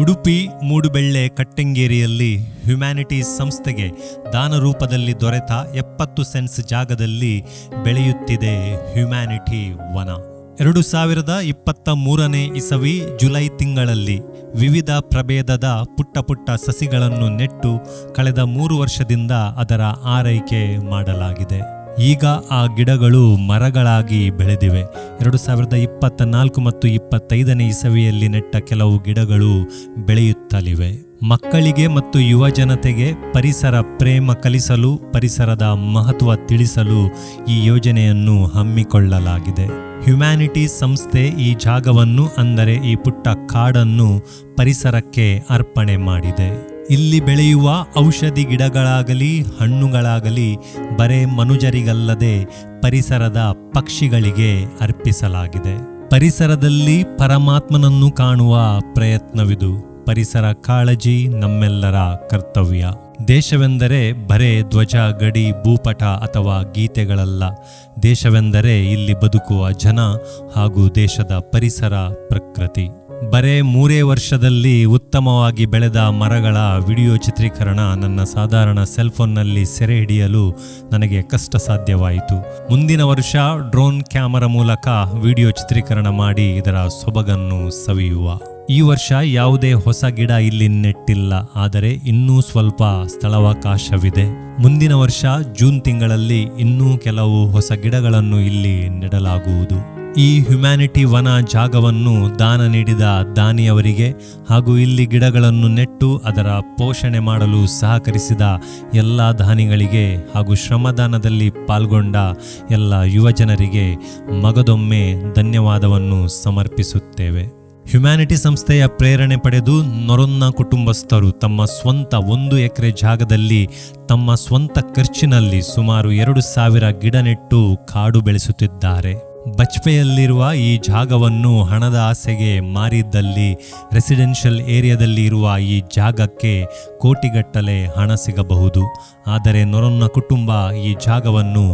Udupi Moodubelle ಕಟ್ಟಂಗೇರಿಯಲ್ಲಿ humanities ಸಂಸ್ಥೆಗೆ ದಾನ ರೂಪದಲ್ಲಿ ದೊರೆತ 70 ಸೆಂಟ್ಸ್ ಜಾಗದಲ್ಲಿ ಬೆಳೆಯುತ್ತಿದೆ ಹ್ಯುಮ್ಯಾನಿಟಿ ವನ. 2023ನೇ ಇಸವಿ ಜುಲೈ ತಿಂಗಳಲ್ಲಿ ವಿವಿಧ ಪ್ರಭೇದದ ಪುಟ್ಟ ಸಸಿಗಳನ್ನು ನೆಟ್ಟು ಕಳೆದ 3 ವರ್ಷದಿಂದ ಅದರ ಆರೈಕೆ ಮಾಡಲಾಗಿದೆ. ಈಗ ಆ ಗಿಡಗಳು ಮರಗಳಾಗಿ ಬೆಳೆದಿವೆ. 2024 ಮತ್ತು 25ನೇ ಇಸವಿಯಲ್ಲಿ ನೆಟ್ಟ ಕೆಲವು ಗಿಡಗಳು ಬೆಳೆಯುತ್ತಲಿವೆ. ಮಕ್ಕಳಿಗೆ ಮತ್ತು ಯುವ ಜನತೆಗೆ ಪರಿಸರ ಪ್ರೇಮ ಕಲಿಸಲು, ಪರಿಸರದ ಮಹತ್ವ ತಿಳಿಸಲು ಈ ಯೋಜನೆಯನ್ನು ಹಮ್ಮಿಕೊಳ್ಳಲಾಗಿದೆ. ಹ್ಯುಮ್ಯಾನಿಟೀಸ್ ಸಂಸ್ಥೆ ಈ ಜಾಗವನ್ನು, ಅಂದರೆ ಈ ಪುಟ್ಟ ಕಾಡನ್ನು ಪರಿಸರಕ್ಕೆ ಅರ್ಪಣೆ ಮಾಡಿದೆ. ಇಲ್ಲಿ ಬೆಳೆಯುವ ಔಷಧಿ ಗಿಡಗಳಾಗಲಿ ಹಣ್ಣುಗಳಾಗಲಿ ಬರೇ ಮನುಜರಿಗಲ್ಲದೆ ಪರಿಸರದ ಪಕ್ಷಿಗಳಿಗೆ ಅರ್ಪಿಸಲಾಗಿದೆ. ಪರಿಸರದಲ್ಲಿ ಪರಮಾತ್ಮನನ್ನು ಕಾಣುವ ಪ್ರಯತ್ನವಿದು. ಪರಿಸರ ಕಾಳಜಿ ನಮ್ಮೆಲ್ಲರ ಕರ್ತವ್ಯ. ದೇಶವೆಂದರೆ ಬರೇ ಧ್ವಜ, ಗಡಿ, ಭೂಪಟ ಅಥವಾ ಗೀತೆಗಳಲ್ಲ. ದೇಶವೆಂದರೆ ಇಲ್ಲಿ ಬದುಕುವ ಜನ ಹಾಗೂ ದೇಶದ ಪರಿಸರ, ಪ್ರಕೃತಿ. ಬರೇ 3 ವರ್ಷದಲ್ಲಿ ಉತ್ತಮವಾಗಿ ಬೆಳೆದ ಮರಗಳ ವಿಡಿಯೋ ಚಿತ್ರೀಕರಣ ನನ್ನ ಸಾಧಾರಣ ಸೆಲ್ಫೋನ್ನಲ್ಲಿ ಸೆರೆ ಹಿಡಿಯಲು ನನಗೆ ಕಷ್ಟ ಸಾಧ್ಯವಾಯಿತು. ಮುಂದಿನ ವರ್ಷ ಡ್ರೋನ್ ಕ್ಯಾಮರಾ ಮೂಲಕ ವಿಡಿಯೋ ಚಿತ್ರೀಕರಣ ಮಾಡಿ ಇದರ ಸೊಬಗನ್ನು ಸವಿಯುವ. ಈ ವರ್ಷ ಯಾವುದೇ ಹೊಸ ಗಿಡ ಇಲ್ಲಿ ನೆಟ್ಟಿಲ್ಲ, ಆದರೆ ಇನ್ನೂ ಸ್ವಲ್ಪ ಸ್ಥಳಾವಕಾಶವಿದೆ. ಮುಂದಿನ ವರ್ಷ ಜೂನ್ ತಿಂಗಳಲ್ಲಿ ಇನ್ನೂ ಕೆಲವು ಹೊಸ ಗಿಡಗಳನ್ನು ಇಲ್ಲಿ ನೆಡಲಾಗುವುದು. ಈ ಹ್ಯುಮ್ಯಾನಿಟಿ ವನ ಜಾಗವನ್ನು ದಾನ ನೀಡಿದ ದಾನಿಯವರಿಗೆ ಹಾಗೂ ಇಲ್ಲಿ ಗಿಡಗಳನ್ನು ನೆಟ್ಟು ಅದರ ಪೋಷಣೆ ಮಾಡಲು ಸಹಕರಿಸಿದ ಎಲ್ಲ ದಾನಿಗಳಿಗೆ ಹಾಗೂ ಶ್ರಮದಾನದಲ್ಲಿ ಪಾಲ್ಗೊಂಡ ಎಲ್ಲ ಯುವಜನರಿಗೆ ಮಗದೊಮ್ಮೆ ಧನ್ಯವಾದವನ್ನು ಸಮರ್ಪಿಸುತ್ತೇವೆ. ಹ್ಯುಮ್ಯಾನಿಟಿ ಸಂಸ್ಥೆಯ ಪ್ರೇರಣೆ ಪಡೆದು ನೊರೊನ್ನ ಕುಟುಂಬಸ್ಥರು ತಮ್ಮ ಸ್ವಂತ 1 ಎಕರೆ ಜಾಗದಲ್ಲಿ ತಮ್ಮ ಸ್ವಂತ ಖರ್ಚಿನಲ್ಲಿ ಸುಮಾರು 2,000 ಗಿಡ ನೆಟ್ಟು ಕಾಡು ಬೆಳೆಸುತ್ತಿದ್ದಾರೆ. ಬಚ್ಪೆಯಲ್ಲಿರುವ ಈ ಜಾಗವನ್ನು ಹಣದ ಆಸೆಗೆ ಮಾರಿದ್ದಲ್ಲಿ ರೆಸಿಡೆನ್ಷಿಯಲ್ ಏರಿಯಾದಲ್ಲಿ ಇರುವ ಈ ಜಾಗಕ್ಕೆ ಕೋಟಿಗಟ್ಟಲೆ ಹಣ ಸಿಗಬಹುದು. ಆದರೆ ನೊರೊನ್ನ ಕುಟುಂಬ ಈ ಜಾಗವನ್ನು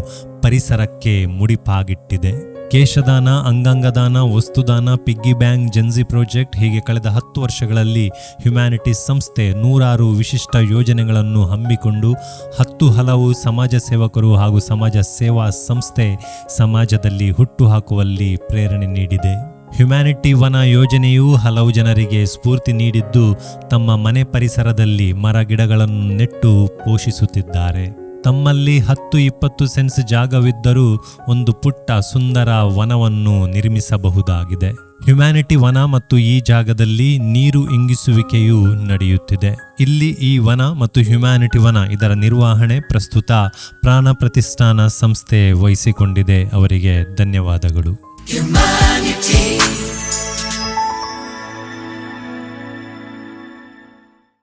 ಪರಿಸರಕ್ಕೆ ಮುಡಿಪಾಗಿಟ್ಟಿದೆ. ಕೇಶದಾನ, ಅಂಗಾಂಗದಾನ, ವಸ್ತುದಾನ, ಪಿಗ್ಗಿ ಬ್ಯಾಂಕ್, ಜೆನ್ಜಿ ಪ್ರಾಜೆಕ್ಟ್ ಹೀಗೆ ಕಳೆದ 10 ವರ್ಷಗಳಲ್ಲಿ ಹ್ಯುಮ್ಯಾನಿಟೀಸ್ ಸಂಸ್ಥೆ 100 ವಿಶಿಷ್ಟ ಯೋಜನೆಗಳನ್ನು ಹಮ್ಮಿಕೊಂಡು 10 ಹಲವು ಸಮಾಜ ಸೇವಕರು ಹಾಗೂ ಸಮಾಜ ಸೇವಾ ಸಂಸ್ಥೆ ಸಮಾಜದಲ್ಲಿ ಹುಟ್ಟುಹಾಕುವಲ್ಲಿ ಪ್ರೇರಣೆ ನೀಡಿದೆ. ಹ್ಯುಮ್ಯಾನಿಟಿ ವನ ಯೋಜನೆಯು ಹಲವು ಜನರಿಗೆ ಸ್ಫೂರ್ತಿ ನೀಡಿದ್ದು ತಮ್ಮ ಮನೆ ಪರಿಸರದಲ್ಲಿ ಮರ ಗಿಡಗಳನ್ನು ನೆಟ್ಟು ಪೋಷಿಸುತ್ತಿದ್ದಾರೆ. ತಮ್ಮಲ್ಲಿ 10-20 ಸೆಂಟ್ಸ್ ಜಾಗವಿದ್ದರೂ ಒಂದು ಪುಟ್ಟ ಸುಂದರ ವನವನ್ನು ನಿರ್ಮಿಸಬಹುದಾಗಿದೆ. ಹ್ಯುಮ್ಯಾನಿಟಿ ವನ ಮತ್ತು ಈ ಜಾಗದಲ್ಲಿ ನೀರು ಇಂಗಿಸುವಿಕೆಯೂ ನಡೆಯುತ್ತಿದೆ. ಇಲ್ಲಿ ಈ ವನ ಮತ್ತು ಹ್ಯುಮ್ಯಾನಿಟಿ ವನ ಇದರ ನಿರ್ವಹಣೆ ಪ್ರಸ್ತುತ ಪ್ರಾಣ ಪ್ರತಿಷ್ಠಾನ ಸಂಸ್ಥೆ ವಹಿಸಿಕೊಂಡಿದೆ. ಅವರಿಗೆ ಧನ್ಯವಾದಗಳು.